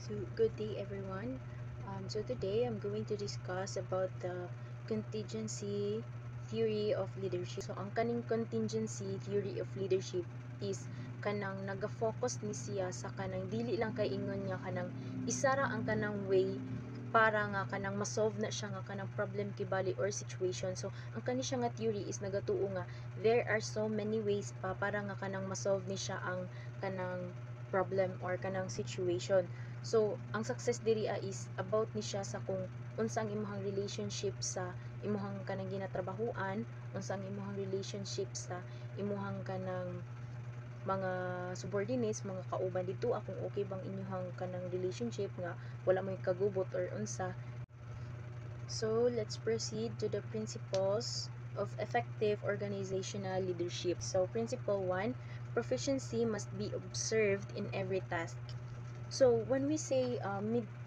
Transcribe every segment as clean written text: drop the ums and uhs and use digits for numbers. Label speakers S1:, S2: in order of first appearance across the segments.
S1: So good day everyone. So today I'm going to discuss about the contingency theory of leadership. So ang kaning contingency theory of leadership is kanang naga-focus ni siya sa kanang dili lang kay ingon niya kanang isara ang kanang way para nga kanang ma-solve na siya nga kanang problem kibali or situation. So ang kani siya nga theory is nagatuo nga there are so many ways pa para nga kanang ma-solve ni siya ang kanang problem or kanang situation. So ang success diri is about ni siya sa kung unsa ang imong relationship sa imuhang kanang ginatrabahuan, unsa ang imong relationship sa imuhang kanang mga subordinates, mga kauban dito kung okay bang inyong kanang relationship nga wala may kagubot or unsa. So let's proceed to the principles of effective organizational leadership. So principle 1, proficiency must be observed in every task. So when we say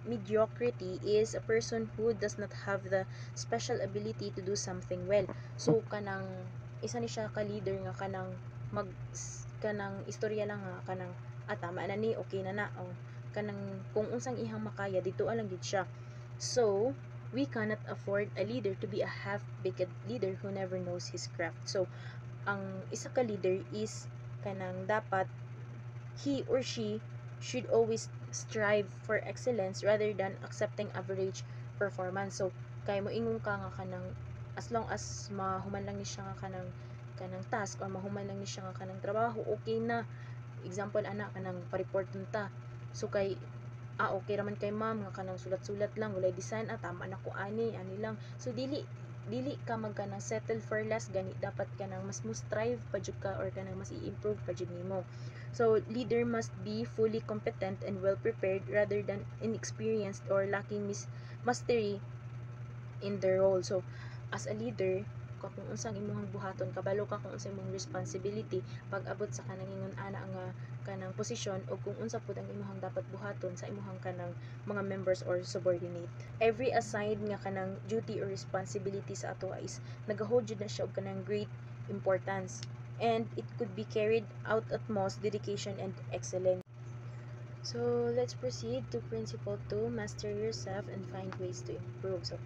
S1: mediocrity is a person who does not have the special ability to do something well. So kanang isa ni siya ka leader nga kanang kanang istorya lang nga kanang tama na ni okay na o kanang kung unsang ihang makaya dito lang gid siya. So we cannot afford a leader to be a half-baked leader who never knows his craft. So ang isa ka leader is kanang dapat he or she should always strive for excellence rather than accepting average performance. So kay mo ingon ka nga kanang as long as mahuman lang ni siya nga kanang task or mahuman lang ni siya nga kanang trabaho, okay na. Example ana kanang pa-report ta. So kay okay raman kay ma'am nga kanang sulat-sulat lang walay design tama na ko ani lang. So dili ka magkanang settle for less, gani dapat kanang mas mo strive pa jud ka or kanang mas i-improve pa jud nimo. So leader must be fully competent and well prepared rather than inexperienced or lacking mastery in the role. So as a leader, kung unsang imong buhaton, kabalo ka kung unsang imong responsibility pag abot sa kanang ingon ana nga kanang posisyon o kung unsa pud ang imong dapat buhaton sa imong kanang mga members or subordinate. Every assigned nga kanang duty or responsibility sa ato is nagahold jud na siya og kanang great importance, and it could be carried out at most dedication and excellence. So let's proceed to principle 2, master yourself and find ways to improve. So